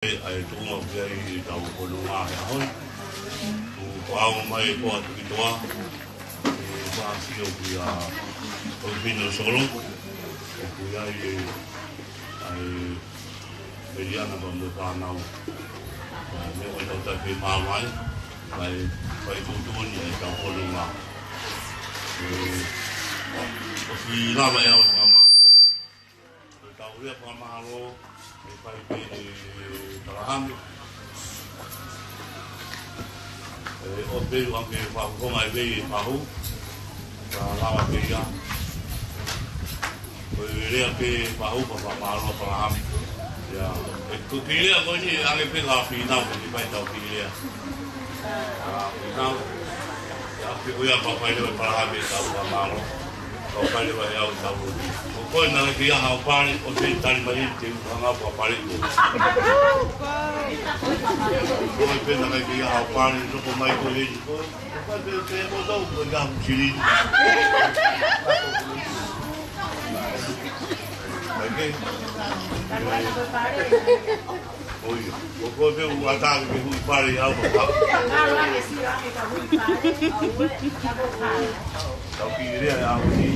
ai tunga kia I tau konu ngā hea hoi. Tu pāo mai kua tuki toa. E whaasio ki a Pino Solo. E kui ai Meriana pa mo pānau. Me o tau tai māmai. Mai whai tūtuni ai tau konu ngā. O si lama ea o pāmaro. E tau rea pāmaro. E whai pe Tarahami. O pēru anke whakukonga e vei e whahu. Ka lawa pe ia. O e rea pe whahu pa whamaroa Tarahami. E kirea koe ni ange pe ngā whinau ka ni pai tau kirea. Whinau. E ake uia pa whailewa Tarahami e tau whamaroa. O whailewa e au tau rodi. O koe nanga ki aha o pāre o te tari mai te uhanga pa pāre ko. Koe pena kai ki aha o pāre roko mai ko e ni koe. Koe pena te mo tau koe ngā huchiri. Mai ke? Oia. O koe pena u atake ke hui pāre au pa pāre. Tau ki rea e au ni.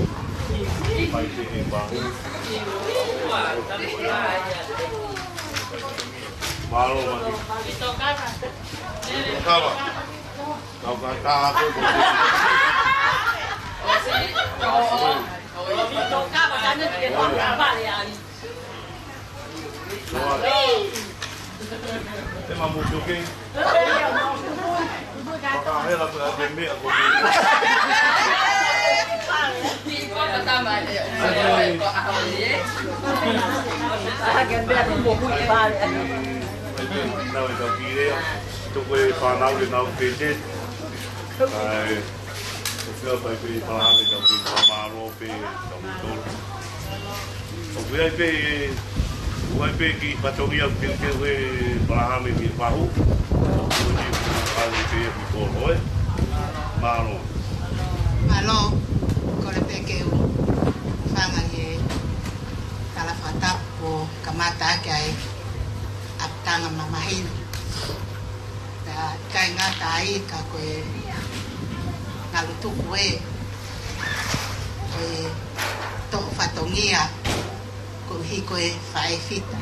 Pai te he pahu. Maro maki. Tokava. Tau ka taha koe. Tokava tanu ke tokava le ali. Te mamu tuke. Pakahela koe a te mea koe. Nau e tau kirea, toko e whanau le nau pete. Ai, o whia pai pe whanau tau ki whamaro pe tau tolu. O whiai pe ki patongi au ke ue Parahame mi whahu. O ni ale pe e mi koro e. Maro. Malo, kore peke u whanga i kalawhata o kamata ake ai aptanga mamahina. Ta kai ngā tai ka koe ngalutuku e koe tohu whatongia ko hi koe whae whita.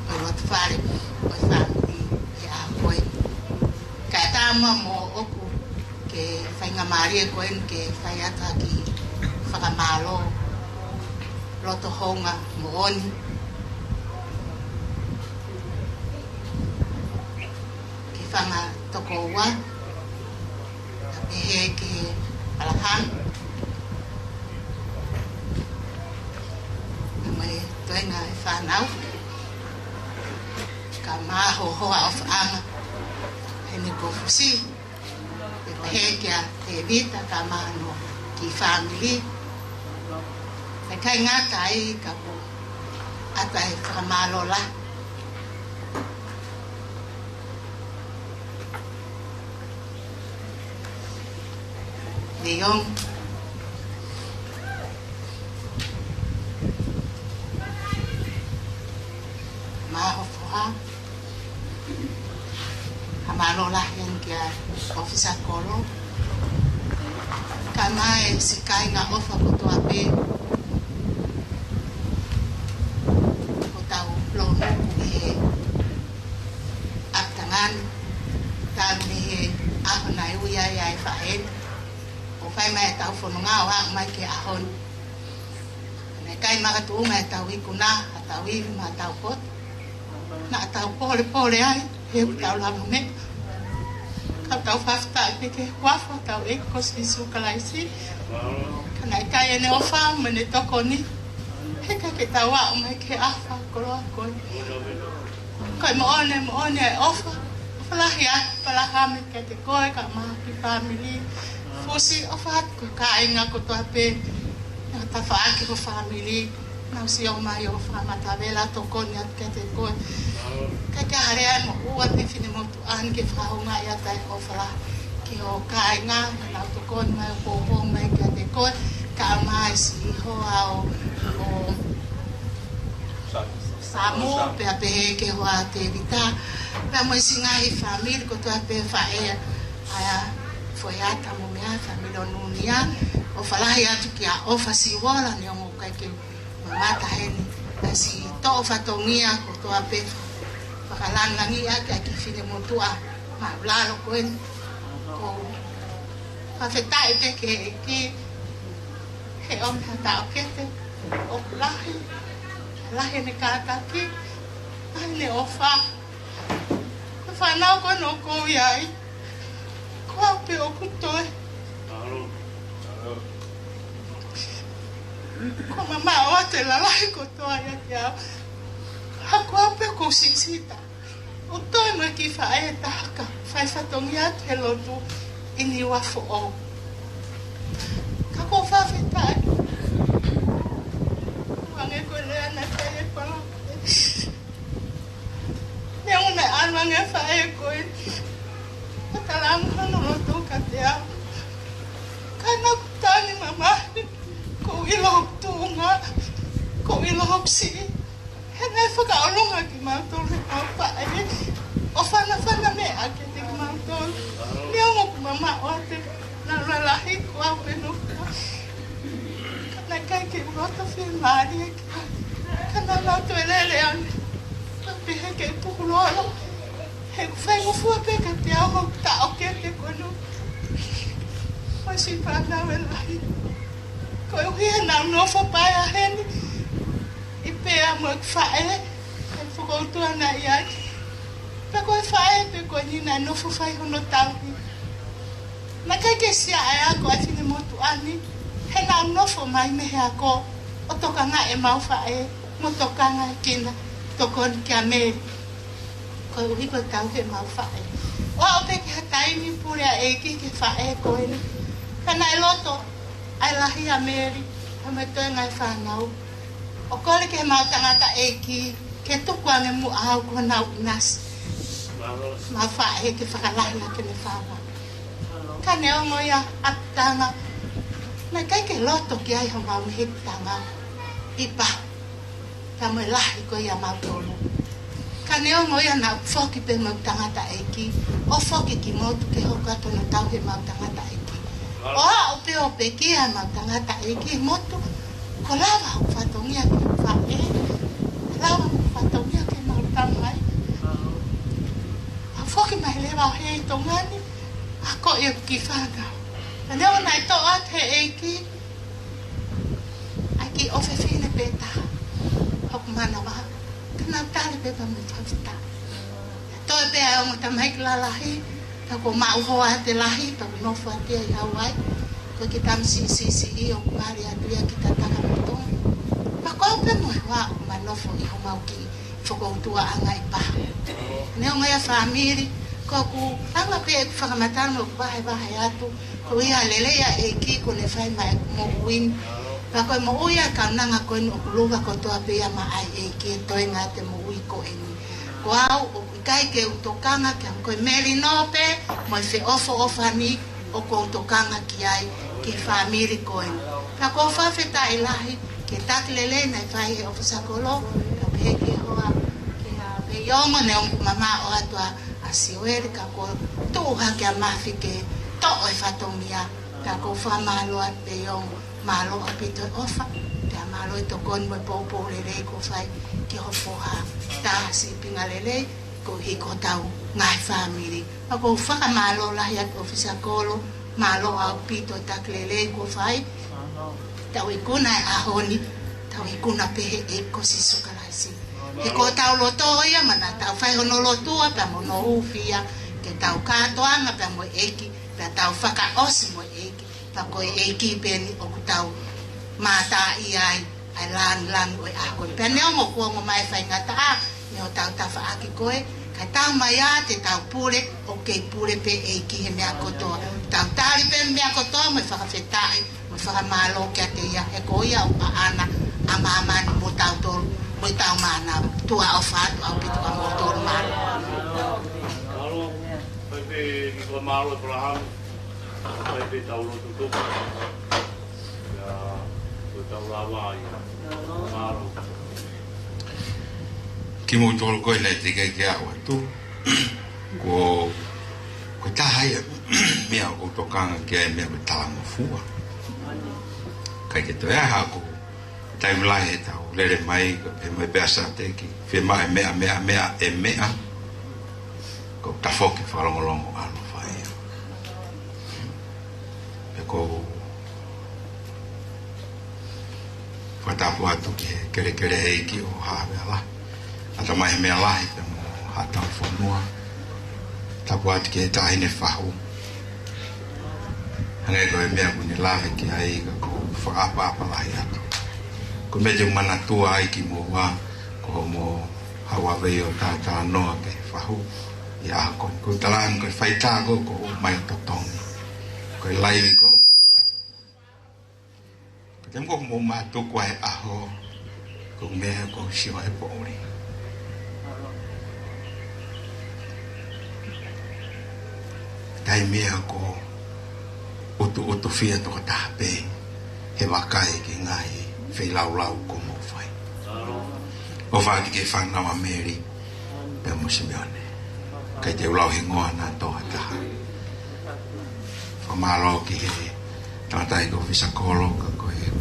Koe watu whare koe whangi i a koe. Kai tāma mo oku ke whainga maria koen ke whai ata ki whakamalo loto honga mo oni. Ki whanga toko ua, ka pehe ke Palahang. Na mai toenga e whanau. Ka maho hoa o whaanga. Hene ko fusi. Hekia te vita ka mano ki family. E kai ngā kai ka po ata e whakamalo la. Leon. Maho foha. Hamalo la yan kia ofisa kolo. Ka mai si kai ngā ofa ko toa pe. Ko tau lono ku he aptangan. Tau ni he ahona e uia ia e whaen. O whai mai tau whono ngā o hang mai ke ahon. Ne kai maka tu mai tau iku nā, a tau iwi ma tau pot. Na tau pole ai, he tau lama me. Tau whafta e ke wafa tau e kosi sukalaisi. Kana i kai ene ofa mene toko ni. Heka ke tau au mai ke awha koroa koe. Koe mo one e ofa. Whalahi atu Palahame ke te koe ka maha ki family. Fusi ofa atu ko ka inga ko toa pe. Nga ta whaake ko family. Nau si o mai o whamata vela toko ni atu ke te koe. Kai ke harea mo ua te whine motu an ke whahunga i atai o whala ki o kāinga, nau to kon mai o pōpō mai kia te koe, ka mai si hoa o Samu pe ape ke hoa te vita pe mo singa I family ko to ape fae aya foi ata mo mea family onunia o falahi atu ki a ofa si wala ni o kai ke mata heni asi to fa tongia ko to ape pakalangangi ake ki fine mo tua ma blalo ko en ko afetai te ke he om ta ke te o lahi ne kata ki ai ne ofa fa na ko no ko yai ko pe o kutoe ko mama o te la lahi ko to ya kia ha ko pe ko sisita o to no ki fa e ta ka fa fa tongia te lo tu ini wa fo o ka ko fa feta na fae pala ne una alma nge fae ko talang no to katia kana tani mama ko ilo tunga ko ilo si hena fa ka olonga ki ma to le pa ai o fana me ake te ma to ne mo mama o te na la hi ko a penu kana kai ke rota filmari kana na to ele ane pe ke pulo he fai mo fu pe ke te amo ta o ke te kono o si pa na vela ko hi na no fo pa ya hen I pe amo fai e fu ko to na ya pe ko fai pe ko ni na no fo fai no ta na kai ke sia ya ko ati ni mo tu ani he na no fo mai me ha ko o to kanga e mau fai mo to kanga kina to kon kame ko ri ko tau ke mau fai o pe ke tai ni pura e ki ke fai ko ni kana loto ai la hi ameri ame to ngai fa nau o ko le ke mau tanga e ki ke to kwa me mu a ko na nas ma fai ke fa la hi ke ne fa kana o mo ya atanga na kai ke loto ki ai ho mau hitanga ipa kama lahi ko ya matolo kaneo mo ya na foki pe mo tangata eki o foki ki mo tu ke ho ka to na tau he mo tangata eki o pe o pe ki ya mo tangata eki mo tu ko lava fa tongia ki fa lava fa tongia ke mo tangai a foki mai le va he tongani a ko e ki fa ga kaneo na to at he eki aki o fe fine peta hok mana ba kana tali pe pa mo tafta to pe a mo tamai la lahi ta ko ma ho ate lahi ta no fa te ya wai ko ki tam si o mari a dia ki ta ta to pa ko pe mo wa ma no fo I ho ma ki fo ko tua anga I pa ne o ya family ko ku anga pe fa ka matan mo ba ya tu ko ia lele ya e ki ko ne fa mai mo win pa ko mo uia ka nanga ko no luva ko to ape ya ma ai e ki to nga te mo ui ko eni ko au o kai ke utokanga ke ko meri no pe mo fe ofo ni o ko utokanga ki ai ki family ko eni pa ko fa feta ilahi ke taklele na fa e ofisa kolo ka pe ke hoa ke ha pe yo mo ne mama o atwa asiweri ka ko to ha ke amafi ke to e fatomia ka ko fa malo pe yo malo apito ofa te malo to kon mo popo lele ko fai ki ho foha ta si pingalele ko hi ko tau ngai family ko fa malo la ya ofisa kolo malo apito taklele ko fai tau ikuna ahoni tau ikuna pe e ko si sukalasi e ko tau lo to ya mana tau fai hono lo tu pa mo no ufia ke tau ka to anga pa mo eki pa tau fa ka osimo eki pa ko e ki ben o tau mata ai lan o a ko pe ne mo ko mo mai fa ngata ne o tau ta fa aki ko e ka tau mai a te tau pure o ke pure pe e ki he me ko to tau tali pe me ko to mo fa fetai mo fa malo ke te ya e ko ya o ana ama ni mo tau to mo tau mana tu a fa tu a pitu a mo to malo pe ki ko malo Abraham pe tau lo tu ya ko tau la wa ya malo ki mo tolo ko nei te ke awa tu ko ta hai mea ko to kanga ke mea me tala fua kai ke to ha ko tai lai he tau lere mai e mai pesa te ki fe mai mea ko ta foki falongolongo alo fai e ko fata puatu ki kere e ki o ha vela ata mai mea lai pe mo hata fonua ta puatu ki ta ine fahu hangai ko mea ku ni lave ki ai ko fa apa lai atu ko me je mana tua ai ki mo wa ko mo hawa veo ta no ke fahu ya ko talan ko faita ko mai totong ko lai ko tem ko mo ma to ko ai aho ko me ko shi ai po ri tai me ko oto fia to ta pe he wakai ki ngai fe lau ko mo fai o va ki fa na wa meri pe mo simeone kai te lau hingoa na to ta fa malo ki tata ko visa kolo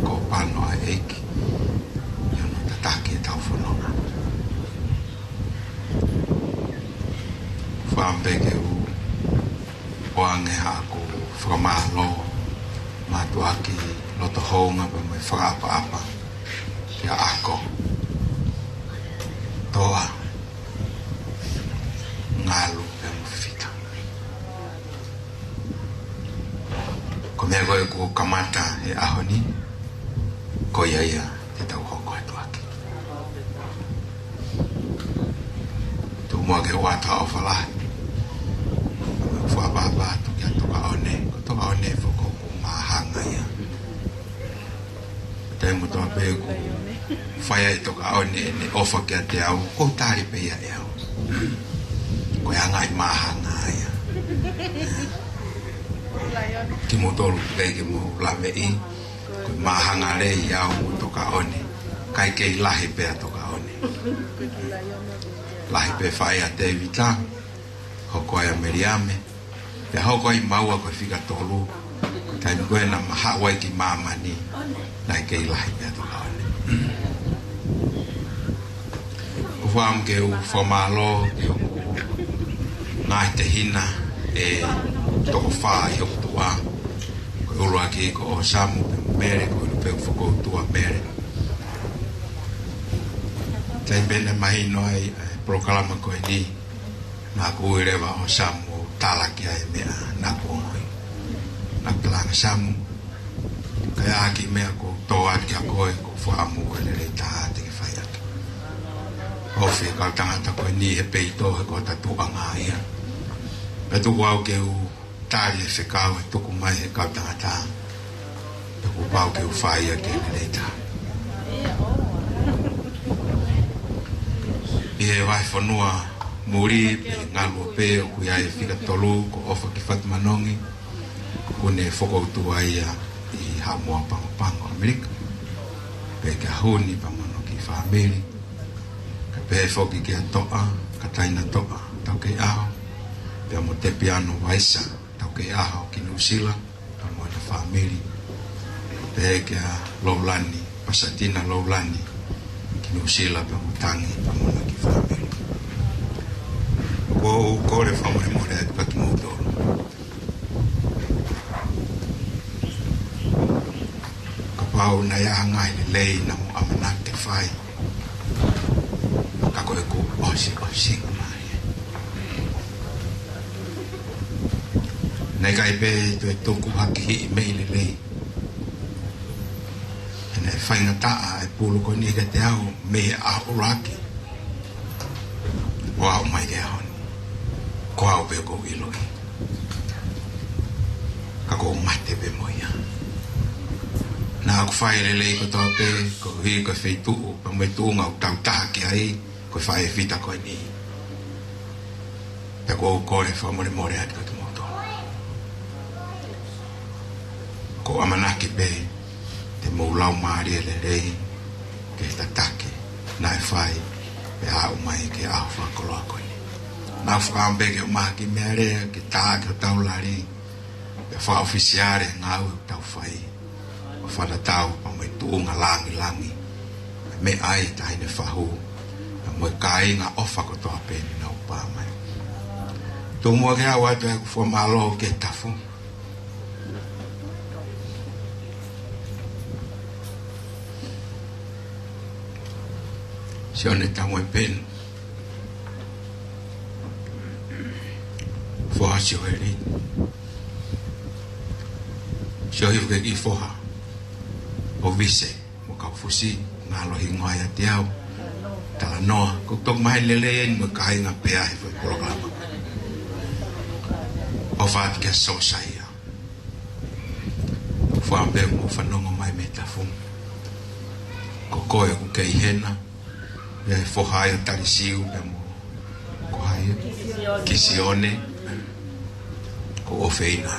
ko pano a eki yo no tataki tau fonona whambe ke o ange hako whamalo matuaki loto honga pa mai whakapa kia ako toa ngalu pe mwhita ko mea koe ko kamata he ahoni ko ia te tau hoko atu aki tu mua ke wata o whalahi whababa tu kia toka one ko toka one whoko ko mahanga ia te mutoa pe ku whaia i toka one ne ofa kia te au ko tari pe ia e au ko ia ngai mahanga ia ki mo tolu kei ki mo lame i ko mahanga le ia o toka one kai kei lahi pe toka one lahi pe whaia te vita hoko ai meriame te hoko ai maua ko fika tolu kai mi koe na mahawa ki mamani nai kei lahi pe toka one ko whaam ke u whamalo ke u ngai te hina e toko whaa i hoku tua ko urua ki ko o samu pe mere ko ilu pe whako tua mere tai bene mahi noi prokalama ko e ni na ku uirewa o samu tala ki ai mea na ku ongoi na kalanga samu kaya aki mea ko toa ki a koe ko whaamu ko le rei taha te ki whai atu ofi kau tangata ko e ni he peito he ko tatu anga ia e tuku au ke u tari e whekau e tuku mai he kau tangata tuku pau ke u whaia ke le rei taha i he vai whanua muri pe ngalua pe o kui ai whika tolu ko ofa ki Whatumanongi ko ne whakautua ia i Hamua Pangopango Amerika pe ke honi pamano ki whameri ka pe whoki ki a toa ka taina toa tau kei aho pe amo te piano waisa tau kei aho ki New Zealand pamo na whameri pe ke a Loulani Pasadena Loulani ki New Zealand pe amo tangi pamo na ki whameri ko kore whamore more atu paki mautoro ka pau na ia ngai le lei na mo amanak te whai ka koe ko osi mai nei kai pe tu e toku haki hi mei le lei ene whai ngataa e pulu ko ni ka te au mei a uraki wao mai ke hon ko au pe ko iloi ka ko mate pe moia na ko fai le lei ko to pe ko hi ko fei tu pa me tu nga tau ta ki ai ko fai vita ko ni pe ko le fa more at ko mo to ko amanaki pe te mo lau mari le rei ke ta take na fai e au mai ke au whakoloa koe. Nā whakambe ke o maha ki mere, ke tā ke o taulari, e whaofisiare ngā ue tau whai, o whanatau pa mai tuunga langi, me ai tahine whahu, a moe kai ngā ofa ko toa pēni nau pā mai. Tō mua ke au atu e ku whamalo ke tafu. Sione tamu e pēni. Foha sio heri. Sio hiu ke ki foha. O vise, mo kau fusi, ngā lohi ngoai a te au. Tala noa, ko tok mai lele en mo kai ngā pēa he fai programa. O whaat kia so saia. Fua mbe mo whanongo mai me tafu. Ko koe ku kei hena. Ia e foha ai o tarisiu pe mo. Ko hai kisione. Ko ofeina.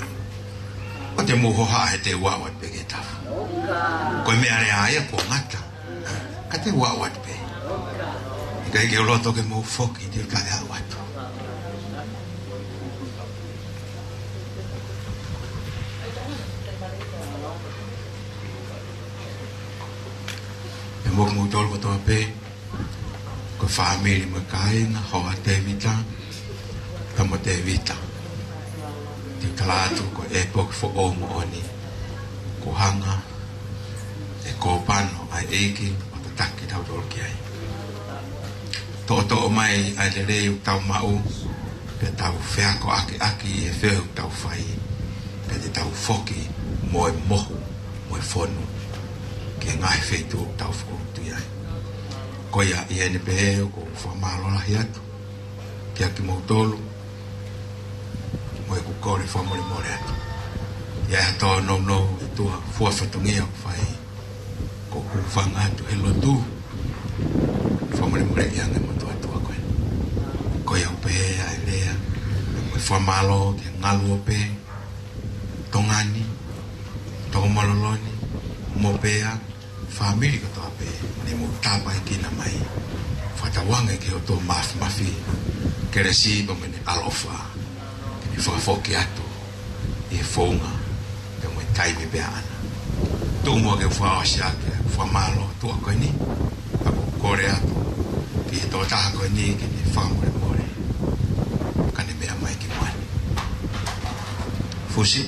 O te mohoha he te wawat pe ke tafu. Koe mea rea aia ko ngata. Ka te wawat pe. Kai ke uloto ke mo foki te kai awatu. E mo mo tol ko to pe. Ko family mo kai na ho te vita. Ka mo te vita. Te kalatu ko e pok fo o mo oni. Ko hanga. E ko pano ai eki o te taki tau tol ki ai. Toto mai ai le rei tau mau pe tau whea ko aki e wheu tau whai pe te tau whoki moe mohu moe whonu ke ngai whetu tau whukutu ai koia i ene peheo ko whamalo lahi atu ke aki mautolu moe kukore whamore more atu ia e hatoa no e tua fua whatungia ku whai ko kuwhanga atu he lotu whamore more ianga koia upe ai lea me whamalo ke ngalu ope tongani toko maloloni mopea family ko toa pe ne mo tapa e kina mai whatawange ke o tō mafi ke resi pa mene alofa ke ni whafoki atu e whaunga ke mo tai me bea ana tō mua ke whaosia ke whamalo tua koe ni ako kore atu ki tō taha koe ni ke ni whamore more kane mea mai ki moani fusi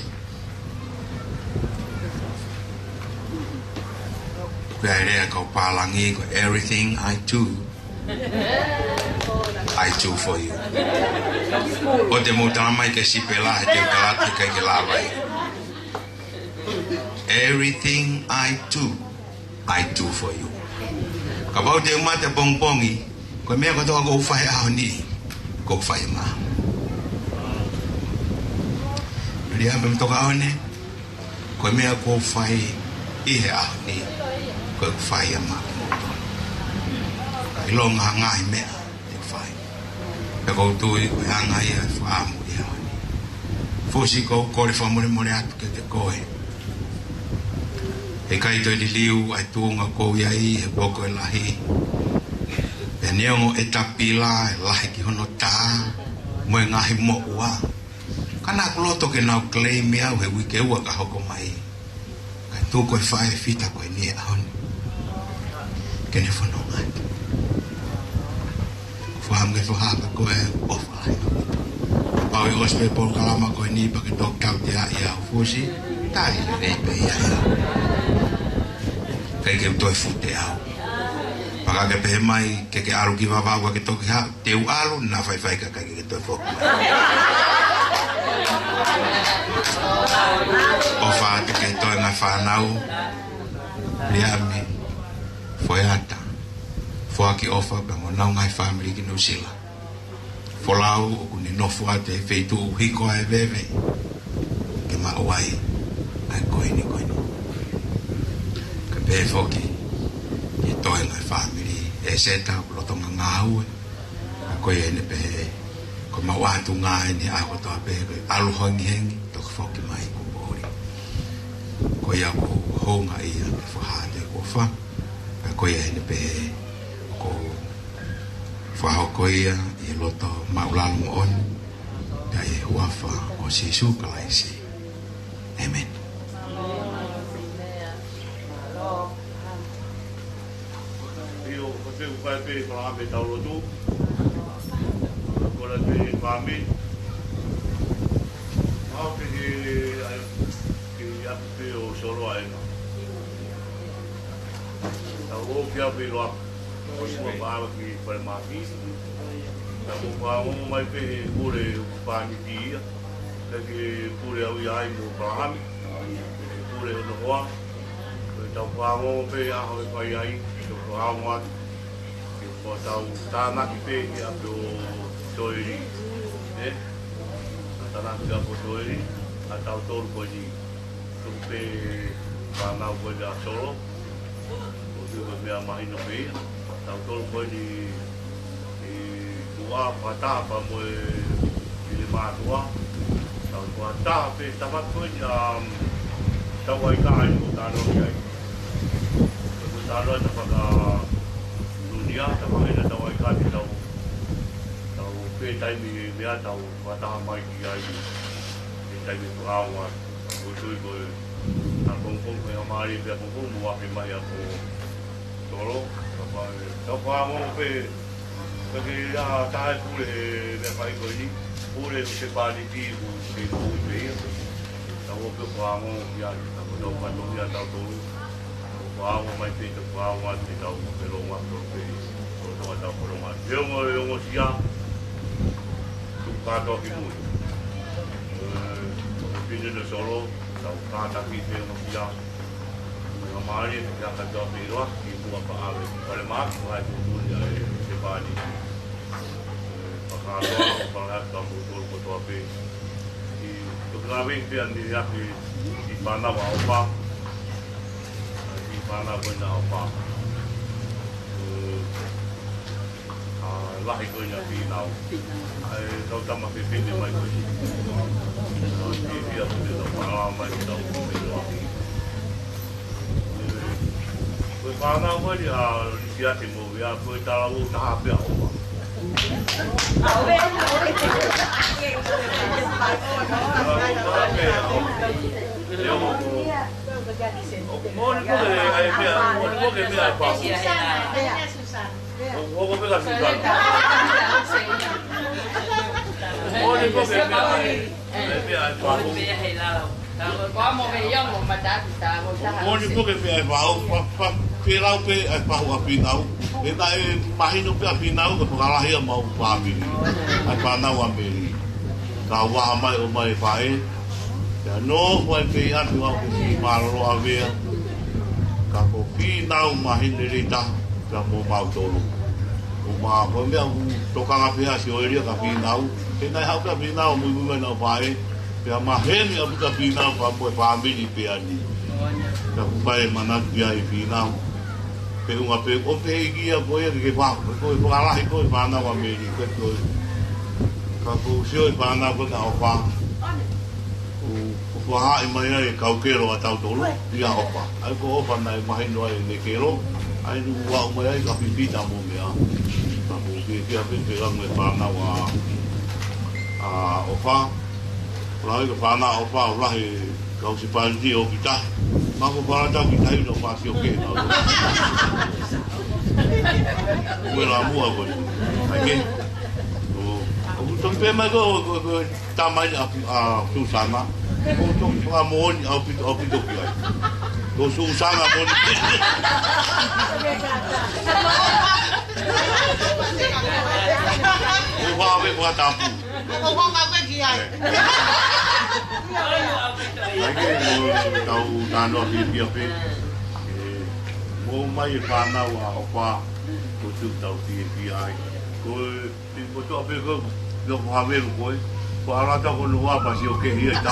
koe ai rea kau pālangi ko everything I do for you o te mutana mai ke sipela he te ukalati kai ke lawai everything I do for you ka bau te umate pongpongi koe mea kotoa ko ufai aho ni ko ufai maa ria me toka one ko mea ko fai I he aho ni ko fai ama ai longa ngai me te fai e ko tu I ko anga ia fa amu ia fosi ko le fa more atu ke te koe e kai to di liu ai tunga ko ia I e boko e lahi e neongo e tapila e lahi ki hono tā mo e ngahi mo ua kana kuloto ke nau claim ia he wike ua ka hoko mai ka tu koe whae fita koe ni e ahon ke ne whanonga whaam ke whahaka koe ofa lai pau e ospe pol kalama koe ni pa ke tok tau te a ia fusi tai le reipe ia kai ke utoi fute au paka ke pehe mai ke aru ki wawawa ke toki ha te u alu na whai ka kai ke toi foku o whaate ke toi ngai whanau riami whoeata whoaki ofa pe mo nau ngai family ki New Zealand wholau o kune nofu ate feitu uhiko ai veve ke ma uai ai koini ke pe foki ke toi ngai family e seta ulotonga ngāue a koe ene pe ko ma watu ngai ni a ko toa pe alu hongi hengi to foki mai ko bori ko ia ko honga ia pe whahate ko wha ko ia ene pe ko whahokoia i loto maulalu on kai huafa o Jesu kalaisi. Amen. Io facevo qualche fame tavolo tu, ancora dei fami, ma che apro solo a eno. Tavolo che apro a uma bala que para mais então vamos mais ver por o pane dia que por o ai mo para por o noa então vamos ver a vai aí do vamos que bota o tana que pega do toiri né tana que do toiri até o todo pode tupe para não pode solo o meu mais não vê tau tolu koe ni tua patapa mo i le mātua tau tua tāpe tamat koe ni tau ai ka ai mo tāno ki ai ko tāno ai tapaka dunia tapaka ina tau ai ka ni tau pe taimi mea tau pataha mai ki ai pe taimi ku awa ko tui koe a kongkong koe amari pe a kongkong mua pe mai a ko tolo Tau whaamo pe Pake a tae pure me whai koe ni Pure se pāni tīhu se kōi pēia Tau o pe whaamo ia Tau tau whanau ia tau tōru Tau whaamo mai pe tau whaamo ati tau Pe ronga tau pe Tau tau tau koronga Reongo sia Tu kātoa ki mui Pine no solo Tau kātaki pe ongo sia Maari ka katoa pe roa Kua paawe, kare maki ko hai kuturi ai se pāni. Pakātoa, pakātoa ka kuturi ko toa pe. I tukrawe pe andi yaki i pāna wa opa. I pāna koina opa. Lahi koina pi nao. Ai tau tama pe pene mai koini. I pia pune tau pāna mai tau pe roa. Koe whānau koe ni a riki ate mō ia koe tala o taha pia opa. Mōni koe ai pia, mōni koe mea ai pāhu. Hoko peka Susan. Mōni koe mea ai pāhu. Mōni koe mea ai pāhu. Pirau pe ai pahu a pinau. E ta e mahino pe a pinau ka pakalahi a mau pāpini. Ai pānau a meri. Ka waha mai o mai whae. Te anō mai pe atu au ke si maroro a vea. Ka ko pinau mahine rita ka mō mau toro. O mā koe mea tokanga pia si oeria ka pinau. E nai hau ka pinau mui mui na whae. Pe a mahene a puta pinau pa moe pāmini pe ani. Ka kupai manaki ai pinau. Pe unga pe o pe igia koe ke wha koe whakalahi koe whanau a meri koe koe ka ko sio i whanau koe na o wha o whaha i mai ai kaukero a tau tolu ia opa ai ko opa nai mahino ai ne kero ai nu wau mai ai ka pipita mo mea ka ko kia pe rangu e whanau a o wha rahi ka whanau o wha o rahi kausi pānti o kitahi Mako para tau ki tahi no pasi o ke. Ue la mua koe. Ake. O tampe mai ko tamai a Susana. O tong pa moni au pito ki ai. O Susana moni. O wawe wa tapu. O wanga koe ki ai. Ake tau tano ki pia pe. Mo mai e whanau a opa ko tu tau ki ai. Ko to pe ko lo haveru koe. Ko ala ta ko noa pa si o ke hia ta.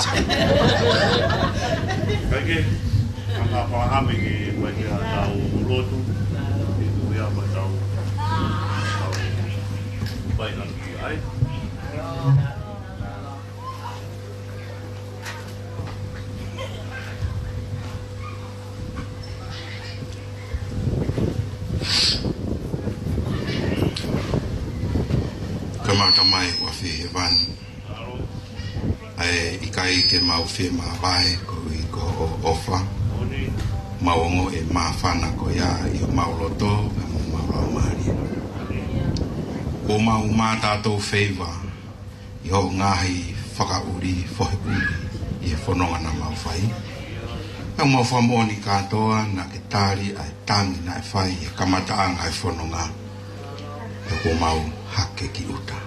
Ake anga pa ame ki pa ki tau lotu. Ki tu ia pa tau. Pai na ki ai. mau tamai wa fi van ai ikai ke mau fi ma vai ko ofa mau ngo e ma fana ko ya i mau loto mau la mari o mau mata to favor yo ngahi whakauri whaheuri i e whanonga na mau whai. Pau mau whamoni katoa na ke tāri ai tangi na e whai e kamataanga e whanonga. E ko mau hake ki uta.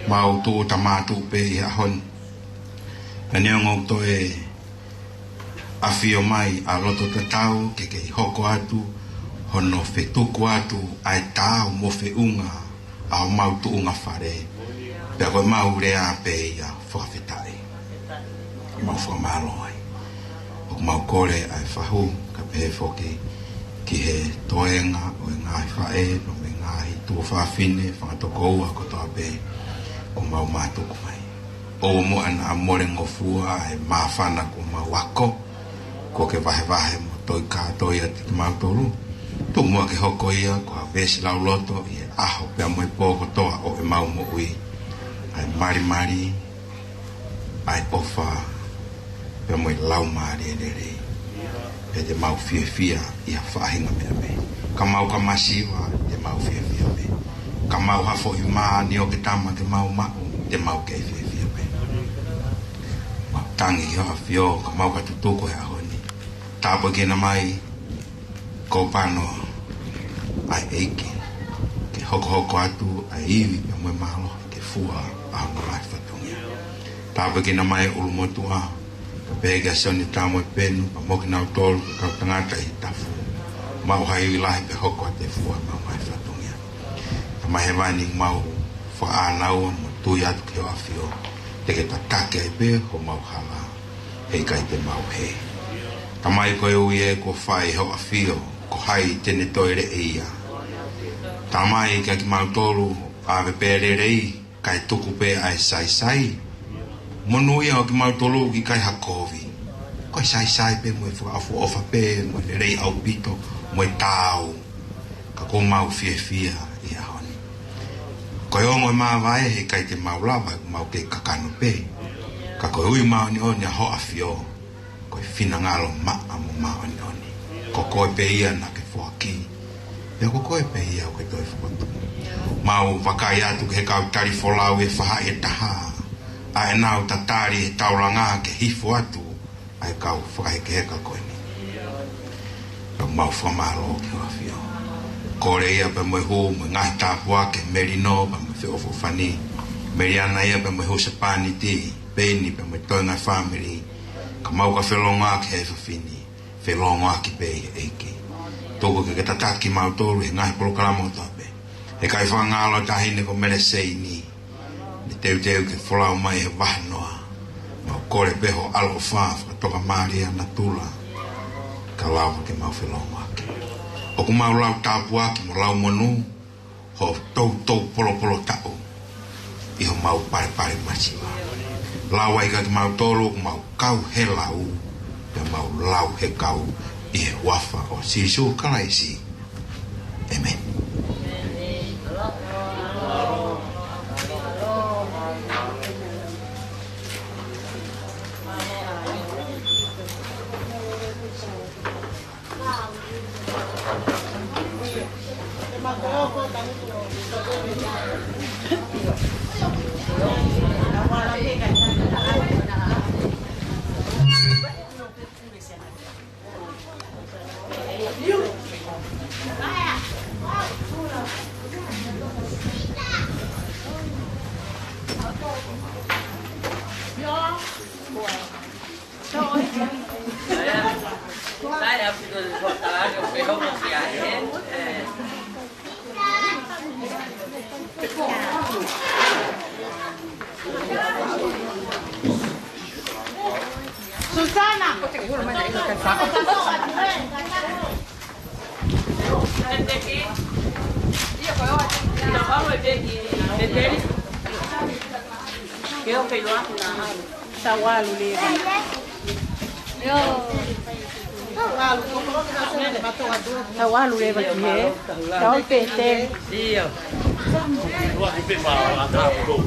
Mau tō ta mātū pe i ahon. E neongo to e awhio mai a loto te tau ke i hoko atu hono whetuku atu ai tāu mo whiunga a mau tuunga whare. Pea koe mau rea pe ia whakawhetai. Mau whamalo ai. O mau kore ai whahu ka pehe whoki ki he toenga o e ngāhi whae no me ngāhi tua whawhine whangatoko ua ko toa pe o mau mātuku mai. O mo ana amore ngofua ai mawhana ko mau wako ko ke wahe mo toi kātoi ati ki mau toru. Tu mua ke hoko ia ko a vesi lau loto i e aho pea mo e pōko toa o e mau mo ui. Ai mari ai ofa pe mo lau mari ere pe te mau fia ia whahinga me ka mau ka masiwa te mau fia me ka mau hafo i maa ni o ke tama te mau te mau ke fia me tangi hi hoa fio ka mau ka tutuko he ahoni tāpa kena mai ko pano ai eiki ke hoko atu ai iwi pe mo malo ke fua ahonga lai whatungia. Tāpa kina mai ulu motua, ka pēga soni tāmo e penu, ka moki nau tolu, ka kau tangata i tafu. Mau hai i lahi pe hoko a te fua mau mai whatungia. Ka mai he wani mau whaanaua mo tui atu ke o awhio, te ke ta take ai pe ho mau hala, hei kai te mau he. Ka mai koe ui e ko whai ho awhio, ko hai tene toire e ia. Tā mai ka ki mau tolu, ave pere rei, kai tuku pe ai sai. Monu ia o ki mau tolu ki kai hakovi. Koi sai pe mo e whaafu ofa pe, mo e rei au pito, mo e tāu. Ka ko mau fia i ahoni. Koi ongo e maa vai he kai te mau lava, mau ke kakano pe. Ka koi ui mau ni oni a ho a fio. Koi fina ngalo maa mo mau ni oni. Ko koe pe ia na ke fuaki. Ia ko koe pe ia o ke toi whakatu. Mau wakai atu ke kau tari wholau e whaha e taha. A e nau tatari e tauranga ke hifo atu. A e kau whakaheke heka koe ni. Kau mau whamaro ke whawhio. Kore ia pe moe hu mo ngahi tāpua ke merino pa mo whiofo whani. Meriana ia pe moe hu se pāni ti. Pēni pe moe toi ngai whamiri. Ka mau ka whelonga ke he whawhini. Whelonga ki pe e eiki. Toko ke tataki mau toru he ngahi polokalamo tape. He kai whangalo tahine ko mere sei ni. Ni teu ke wholau mai he wahanoa. Mau kore peho alo whaafa toka maria na tula. Ka lawa ke mau whelonga ake. O ku mau lau tāpu ake mo lau monu. Ho tau polo tau. Iho mau pare masiwa. Lau ai ka ki mau tolu mau kau he lau. Pe mau lau he kau. Ihe wafa o sisu kalaisi. Amen. Susana. Tawalu leva aqui, tá o PT. Luar di pin mau ada dulu.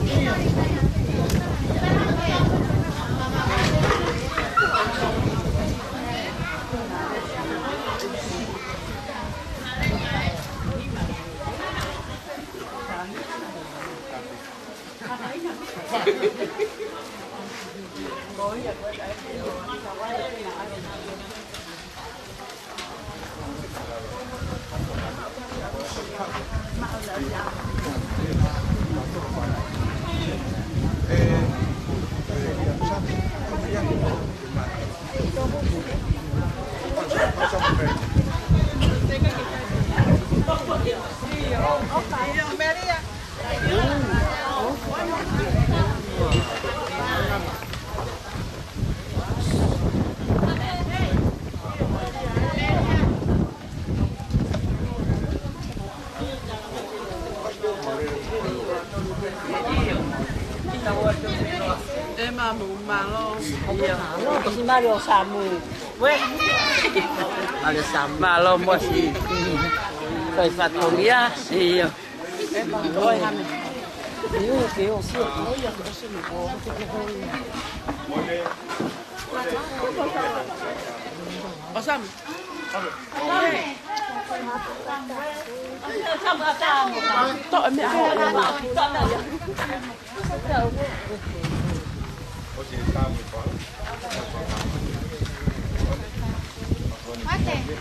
Si Mario Samu. Weh. Mario Samu. Malo mo si. Phải phạt hồng ya. Iya. Rồi. Iyo ke o si. Osam. Tội mẹ họ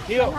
Io.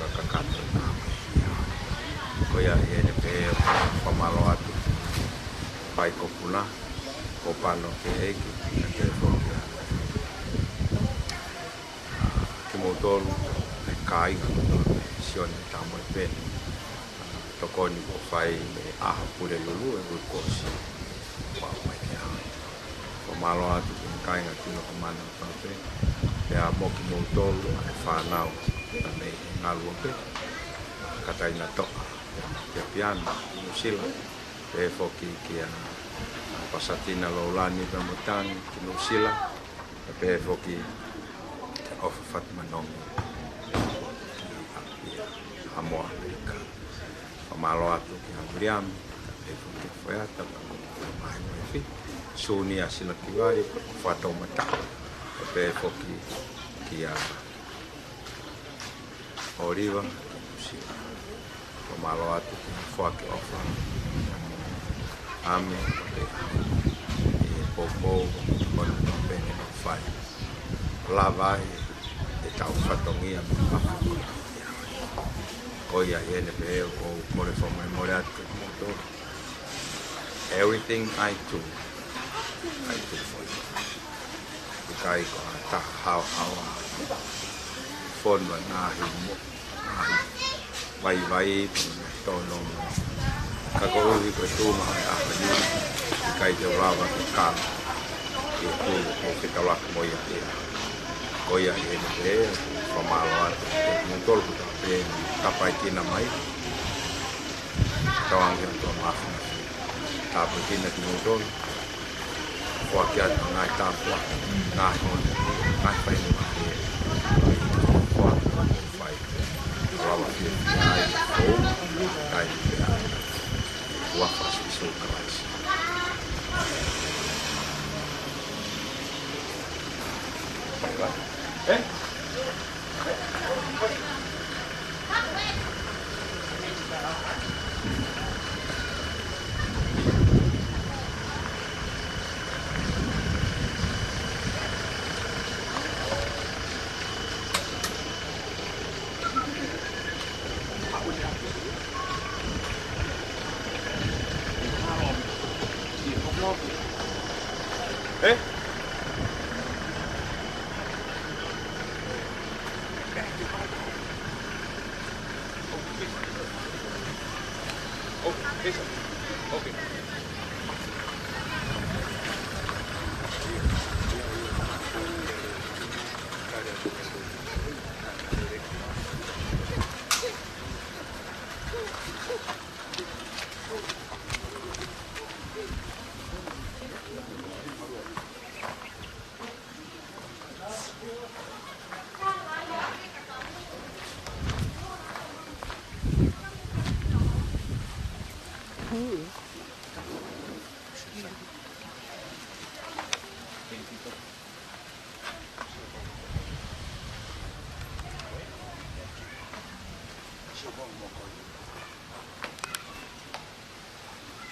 kakakato ko ia e pe pamalo atu pai ko puna ko pano ke eki te fokia ke motolu e kai ko sion tamo e pe to koni ko fai me a pure lulu e ko si pa mai ke pamalo atu ke kai nga tino ko mana pa pe e a mo ki motolu e fa nau ne ngalu pe kataina toka ke piano musila e foki ki a pasatina lolani pe motani ki musila pe foki of fatmanong amo Amerika pamalo atu ki William e foki foi ata mai fi suni asila kiwari fato mata pe foki ki a Oriva pamalo atu ki foki ofa ame e popo con bene no fai lava e tau fatongia koia ene pe o more for memoria moto everything I do for you kai ko ta how phone na hi vai to no kako ui ko tu ma a ni kai te rava te ka e tu o ke tala mo ia te ko ia e te fa malo atu mo tol ko te tapai kina mai tawang ke to ma ta po kina ki mo tol ko kia ngai ta po na ho ngai pai ni ma e ko fai rava ke ai ko kai wafas iso keras.